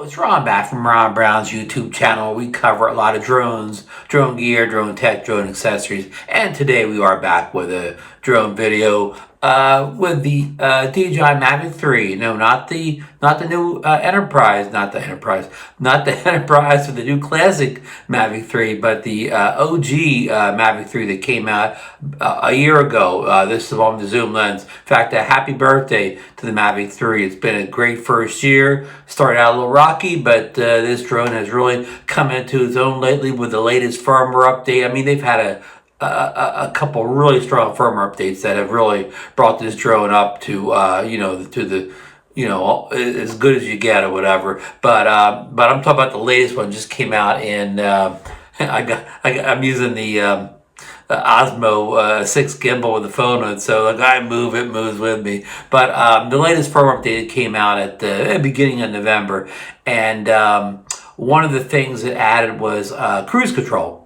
It's Ron back from Ron Brown's YouTube channel. We cover a lot of drones, drone gear, drone tech, drone accessories, and today we are back with a drone video with the DJI Mavic 3. No, not the new Enterprise, not the Enterprise with the new classic Mavic 3, but the OG Mavic 3 that came out a year ago. This is the one with the zoom lens. In fact, a happy birthday to the Mavic 3. It's been a great first year. Started out a little rocky, but this drone has really come into its own lately with the latest firmware update. I mean, they've had a couple really strong firmware updates that have really brought this drone up to as good as you get or whatever. But I'm talking about the latest one. Just came out in I'm using the Osmo 6 gimbal with the phone on, so like I move, it moves with me. But the latest firmware update came out at the beginning of November, and one of the things it added was cruise control.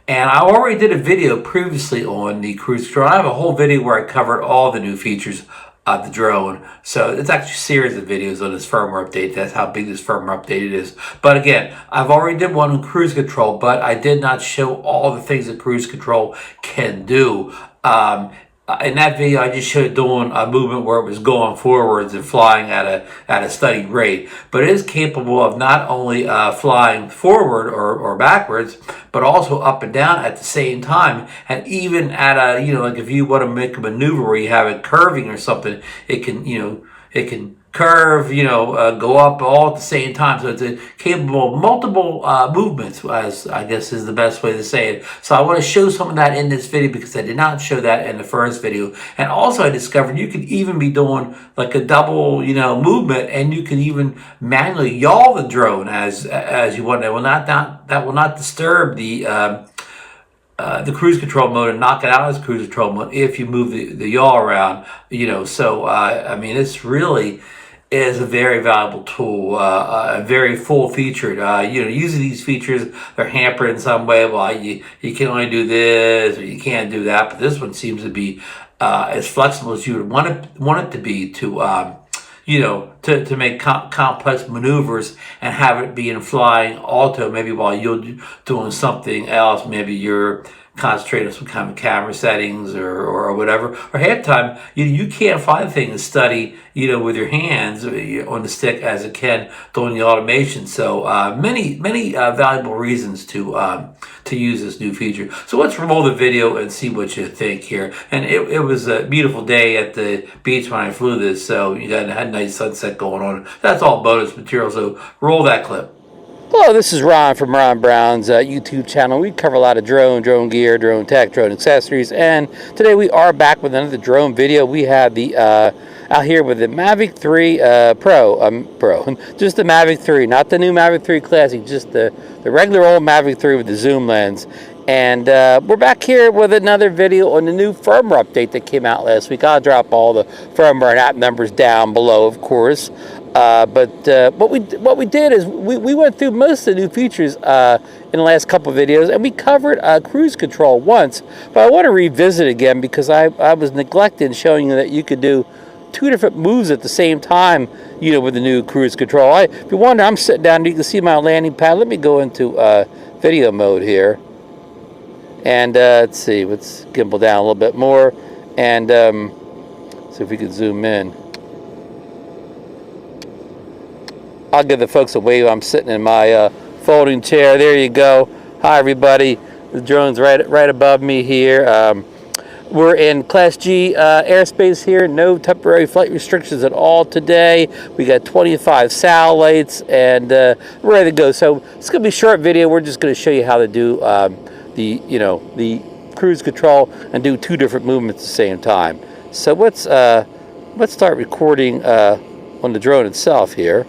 And I already did a video previously on the cruise control. I have a whole video where I covered all the new features of the drone. So it's actually a series of videos on this firmware update. That's how big this firmware update is. But again, I've already did one on cruise control, but I did not show all the things that cruise control can do. In that video, I just showed doing a movement where it was going forwards and flying at a steady rate. But it is capable of not only flying forward or backwards, but also up and down at the same time. And even at a, like if you want to make a maneuver where you have it curving or something, it can curve, go up all at the same time. So it's capable of multiple movements, as I guess is the best way to say it. So I want to show some of that in this video because I did not show that in the first video. And also I discovered you could even be doing like a double, movement, and you can even manually yaw the drone as you want. That will not disturb the cruise control mode and knock it out as cruise control mode if you move the yaw around, So, I mean, it's really is a very valuable tool, very full-featured. Using these features, they're hampered in some way. Well, you can only do this or you can't do that, but this one seems to be as flexible as you would want it to be to make complex maneuvers and have it be in flying auto, maybe while you're doing something else. Maybe you're concentrating on some kind of camera settings or whatever. Or half the time, you can't find the thing to study, with your hands on the stick as it can doing the automation. So many valuable reasons to use this new feature. So let's roll the video and see what you think here. And it was a beautiful day at the beach when I flew this, so you had a nice sunset going on. That's all bonus material, so roll that clip. Hello, this is Ron from Ron Brown's YouTube channel. We cover a lot of drone gear, drone tech, drone accessories, and today we are back with another drone video. We have the out here with the Mavic 3 Pro, just the Mavic 3, not the new Mavic 3 Classic, just the regular old Mavic 3 with the zoom lens. And we're back here with another video on the new firmware update that came out last week. I'll drop all the firmware and app numbers down below, of course. But what we did is we went through most of the new features in the last couple of videos, and we covered cruise control once. But I want to revisit again because I was neglecting showing you that you could do two different moves at the same time, with the new cruise control. If you wonder, I'm sitting down, you can see my landing pad. Let me go into video mode here. And let's see, let's gimbal down a little bit more, and see if we can zoom in. I'll give the folks a wave. I'm sitting in my folding chair. There you go. Hi, everybody. The drone's right above me here. We're in Class G airspace here. No temporary flight restrictions at all today. We got 25 satellites, and we're ready to go. So it's going to be a short video. We're just going to show you how to do the cruise control and do two different movements at the same time. So let's start recording on the drone itself here.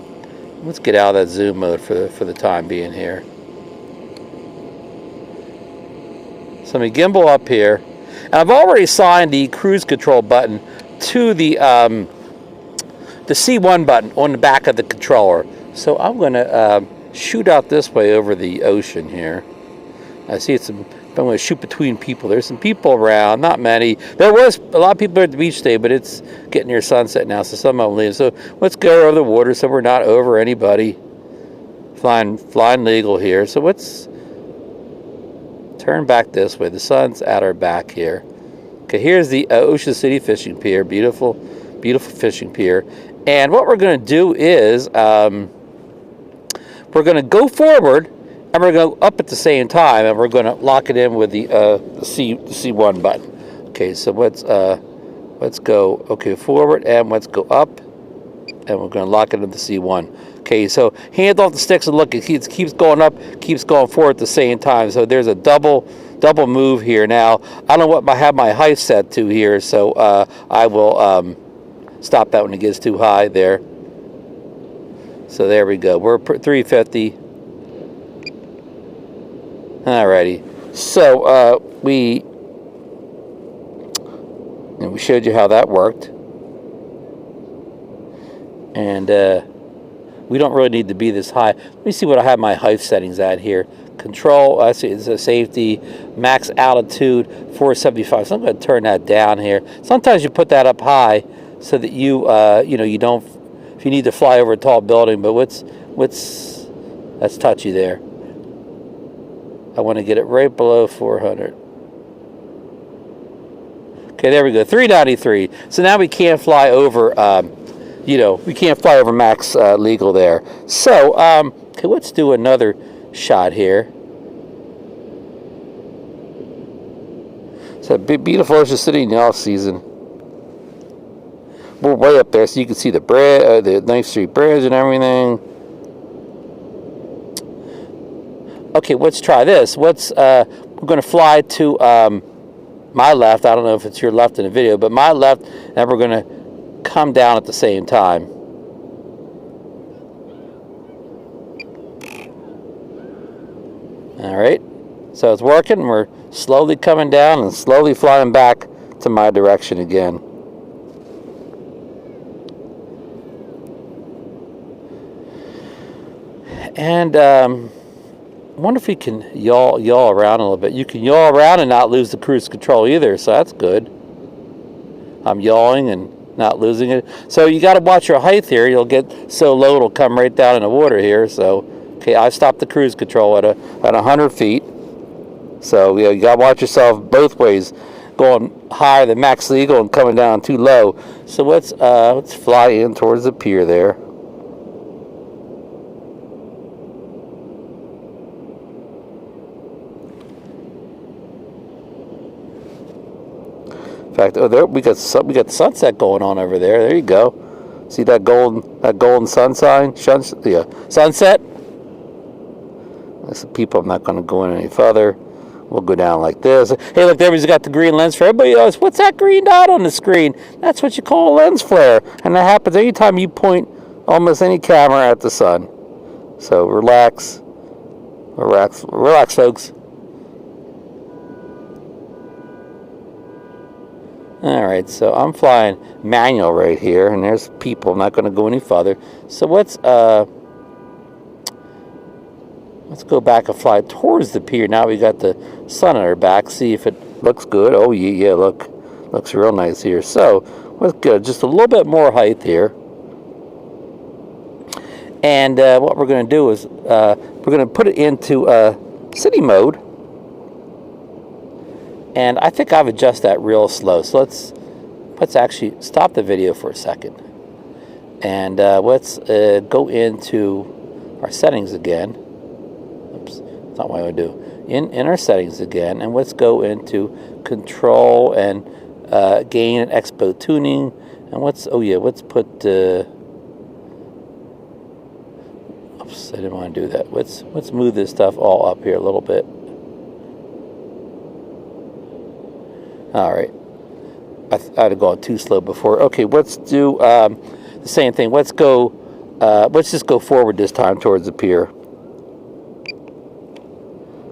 Let's get out of that zoom mode for the time being here. So let me gimbal up here. And I've already assigned the cruise control button to the C1 button on the back of the controller. So I'm going to shoot out this way over the ocean here. I see I'm going to shoot between people. There's some people around, not many. There was a lot of people at the beach today, but it's getting near sunset now, so some of them leave. So let's go over the water so we're not over anybody. flying legal here. So let's turn back this way. The sun's at our back here. Okay, here's the Ocean City Fishing Pier. Beautiful, beautiful fishing pier. And what we're going to do is we're going to go forward and we're going to go up at the same time, and we're going to lock it in with the C1 button. Okay, so let's go forward, and let's go up, and we're going to lock it in the C1. Okay, so hands off the sticks and look, it keeps going up, keeps going forward at the same time. So there's a double move here. Now I don't know what I have my height set to here, so I will stop that when it gets too high there. So there we go. We're 350. Alrighty. So we showed you how that worked, and we don't really need to be this high. Let me see what I have my height settings at here. Control, I see it's a safety, max altitude 475. So I'm going to turn that down here. Sometimes you put that up high so that you you don't, if you need to fly over a tall building. But that's touchy there. I want to get it right below 400. Okay, there we go, 393. So now we can't fly over, we can't fly over max legal there. So, okay, let's do another shot here. It's a beautiful Ocean City in the off season. We're way up there, so you can see the Ninth Street Bridge and everything. Okay, let's try this. We're going to fly to my left. I don't know if it's your left in the video, but my left, and we're going to come down at the same time. All right, so it's working. We're slowly coming down and slowly flying back to my direction again. And I wonder if we can yaw around a little bit. You can yaw around and not lose the cruise control either, so that's good. I'm yawing and not losing it. So you got to watch your height here. You'll get so low it'll come right down in the water here. So, okay, I stopped the cruise control at 100 feet. So you got to watch yourself both ways, going higher than max legal and coming down too low. So let's fly in towards the pier there. In fact, oh, there we got sunset going on over there. There you go. See that golden sun sign? Yeah, sunset. That's the people. I'm not going to go in any further. We'll go down like this. Hey, look, everybody's got the green lens flare. Everybody knows, what's that green dot on the screen? That's what you call a lens flare, and that happens anytime you point almost any camera at the sun. So relax, folks. Alright, so I'm flying manual right here, and there's people. I'm not going to go any further. So let's go back and fly towards the pier. Now we got the sun on our back. See if it looks good. Oh yeah, looks real nice here. So let's go just a little bit more height here. And what we're going to do is we're going to put it into city mode. And I think I've adjusted that real slow. So let's actually stop the video for a second. And let's go into our settings again. Oops, that's not what I want to do. In our settings again, and let's go into control and gain and expo tuning. And let's put oops, I didn't want to do that. Let's move this stuff all up here a little bit. All right, I'd have gone too slow before. Okay, let's do the same thing. Let's just go forward this time towards the pier.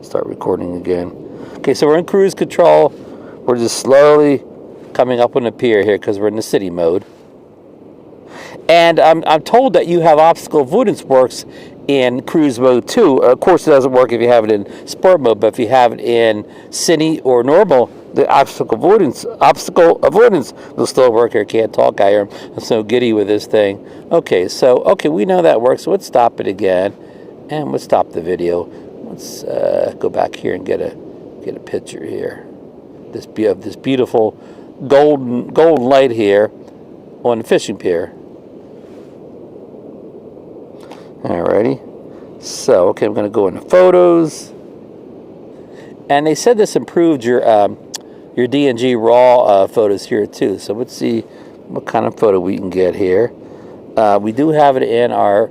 Start recording again. Okay, so we're in cruise control. We're just slowly coming up on the pier here because we're in the city mode. And I'm told that you have obstacle avoidance works in cruise mode too. Of course, it doesn't work if you have it in sport mode, but if you have it in city or normal, the obstacle avoidance will still work here. Can't talk, I am so giddy with this thing. Okay, so we know that works. So let's stop it again, And we'll stop the video. Let's go back here and get a picture here. This beautiful golden light here on the fishing pier. Alrighty. So okay, I'm going to go into photos. And they said this improved your DNG RAW photos here too. So let's see what kind of photo we can get here. We do have it in our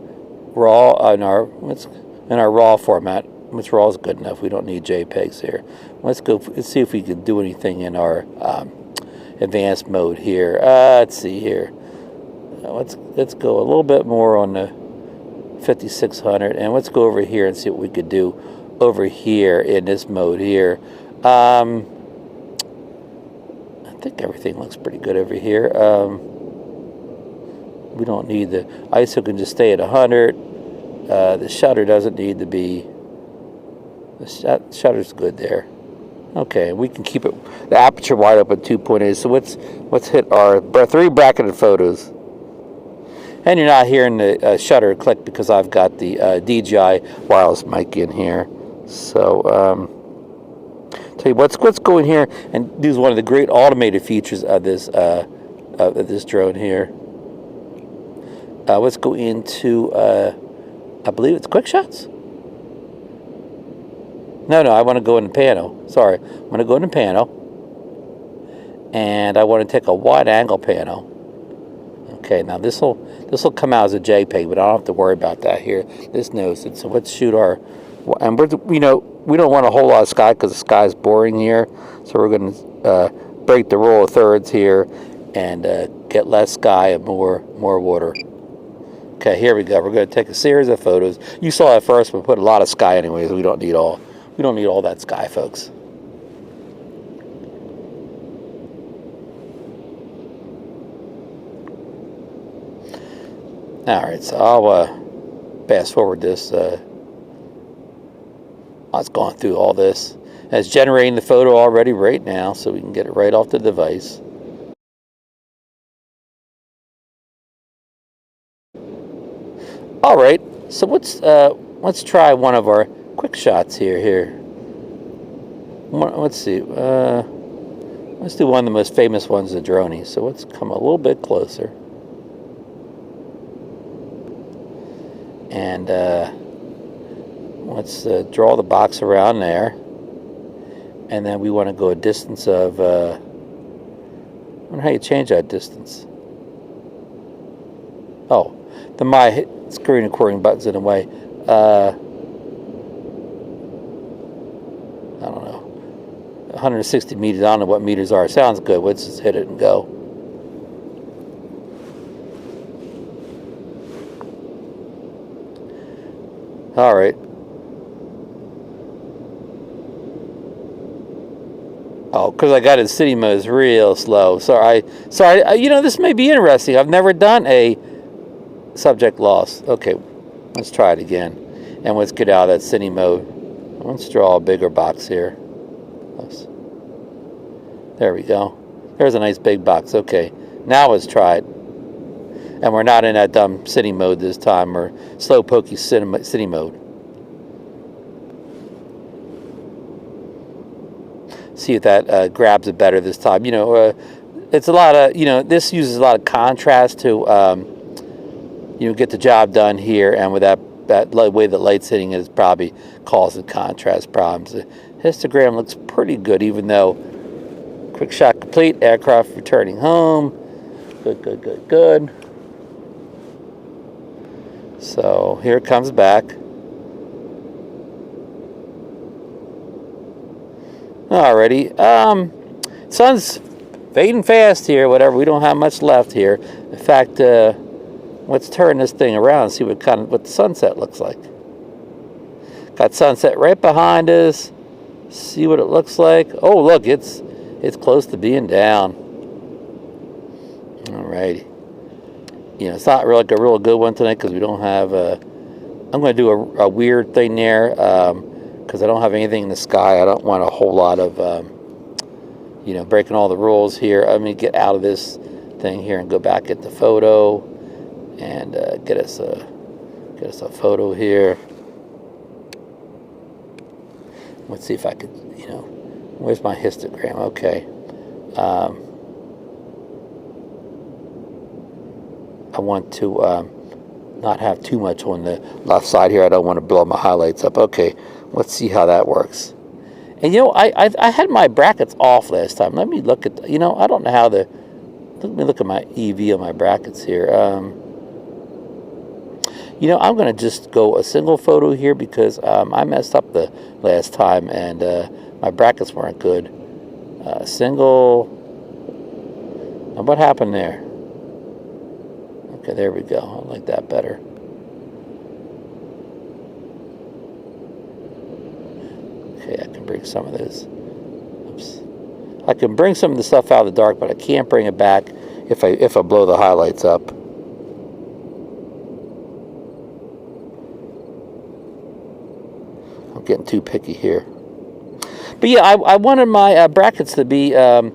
RAW in our RAW format, which RAW is good enough. We don't need JPEGs here. Let's see if we can do anything in our advanced mode here. Let's see here. Let's go a little bit more on the 5600, and let's go over here and see what we could do over here in this mode here. I think everything looks pretty good over here. We don't need the ISO, can just stay at 100. The shutter doesn't need to be, the shutter's good there. Okay, we can keep it, the aperture wide open 2.8. So let's hit our 3 bracketed photos. And you're not hearing the shutter click because I've got the DJI wireless mic in here. So tell you what's going here, and this is one of the great automated features of this drone here. Let's go into I believe it's quick shots. No, I want to go in the panel. Sorry, I'm going to go in the panel, and I want to take a wide angle panel. Okay, now this will come out as a JPEG, but I don't have to worry about that here. This knows it. So let's shoot our, and we don't want a whole lot of sky because the sky is boring here. So we're going to break the rule of thirds here and get less sky and more water. Okay, here we go. We're going to take a series of photos. You saw at first we put a lot of sky anyways. We don't need all that sky, folks. Alright, so I'll fast forward this. I was going through all this. And it's generating the photo already right now, so we can get it right off the device. Alright, so let's try one of our quick shots here. Let's see. Let's do one of the most famous ones, the droney. So let's come a little bit closer. And let's draw the box around there. And then we want to go a distance of, I wonder how you change that distance. Oh, my screen recording button's in the way. I don't know. 160 meters, I don't know what meters are. Sounds good. Let's just hit it and go. All right. Oh, because I got it in city mode, it's real slow. Sorry, this may be interesting. I've never done a subject loss. Okay, let's try it again. And let's get out of that city mode. Let's draw a bigger box here. Oops. There we go. There's a nice big box. Okay, now let's try it. And we're not in that dumb city mode this time. We're slow pokey city mode. See if that grabs it better this time. It's a lot of, this uses a lot of contrast to, get the job done here. And with that way the light's hitting it is probably causing contrast problems. The histogram looks pretty good, even though quick shot complete, aircraft returning home. Good. So here it comes back. Alrighty. Sun's fading fast here, whatever. We don't have much left here. In fact, let's turn this thing around and see what the sunset looks like. Got sunset right behind us. See what it looks like. Oh, look, it's close to being down. Alrighty. It's not really like a real good one tonight because we don't have I'm going to do a weird thing there because I don't have anything in the sky. I don't want a whole lot of breaking all the rules here. I'm going to get out of this thing here and go back at the photo and get us a photo here. let's see if I could, where's my histogram? Okay. I want to not have too much on the left side here. I don't want to blow my highlights up. Okay, let's see how that works. And I had my brackets off last time. Let me look at, I don't know how let me look at my EV on my brackets here. I'm going to just go a single photo here because I messed up the last time and my brackets weren't good. Single. Now what happened there? Okay, there we go. I like that better. Okay, I can bring some of this. Oops. I can bring some of the stuff out of the dark, but I can't bring it back if I blow the highlights up. I'm getting too picky here. But yeah, I wanted my brackets to be, 1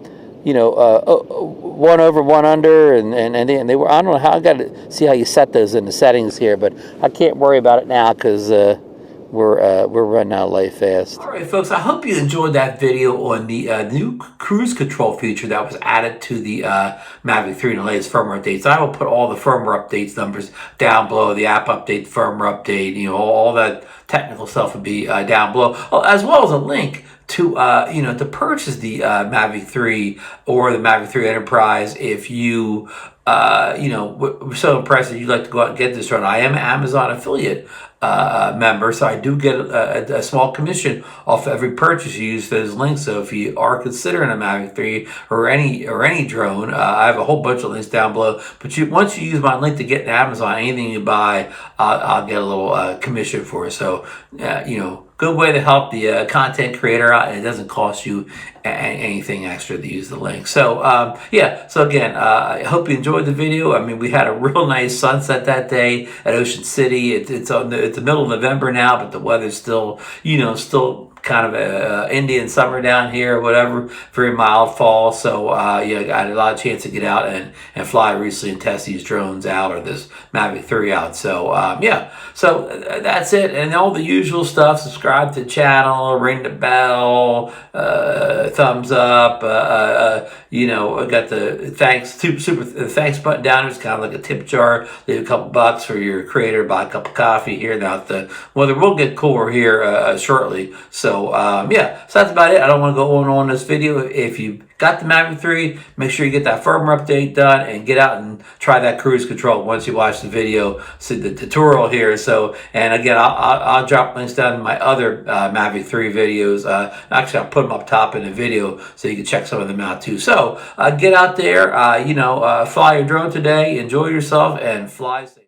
over, 1 under, and they were. I don't know how. I got to see how you set those in the settings here, but I can't worry about it now because we're running out of light fast. All right, folks. I hope you enjoyed that video on the new cruise control feature that was added to the Mavic 3 and the latest firmware updates. I will put all the firmware updates numbers down below. The app update, firmware update, all that technical stuff would be down below, as well as a link to to purchase the Mavic 3 or the Mavic 3 Enterprise if you were so impressed that you'd like to go out and get this drone. I am an Amazon affiliate member, so I do get a small commission off every purchase you use those links. So if you are considering a Mavic 3 or any drone, I have a whole bunch of links down below. But once you use my link to get to Amazon, anything you buy, I'll get a little commission for it. So good way to help the content creator out, and it doesn't cost you anything extra to use the link. So so again, I hope you enjoyed the video. I mean, we had a real nice sunset that day at Ocean City. It's the middle of November now, but the weather's still kind of a Indian summer down here or whatever, very mild fall. So I had a lot of chance to get out and fly recently and test these drones out, or this Mavic 3 out. So so that's it, and all the usual stuff. Subscribe to the channel, ring the bell, thumbs up. I got the thanks button down. It's kind of like a tip jar. Leave a couple bucks for your creator, buy a cup of coffee here. Now the weather will get cooler here shortly. So so that's about it. I don't want to go on this video. If you got the Mavic 3, make sure you get that firmware update done and get out and try that cruise control once you watch the video, see the tutorial here. So, and again, I'll drop links down in my other Mavic 3 videos. Actually, I'll put them up top in the video so you can check some of them out too. So get out there, fly your drone today, enjoy yourself, and fly safe.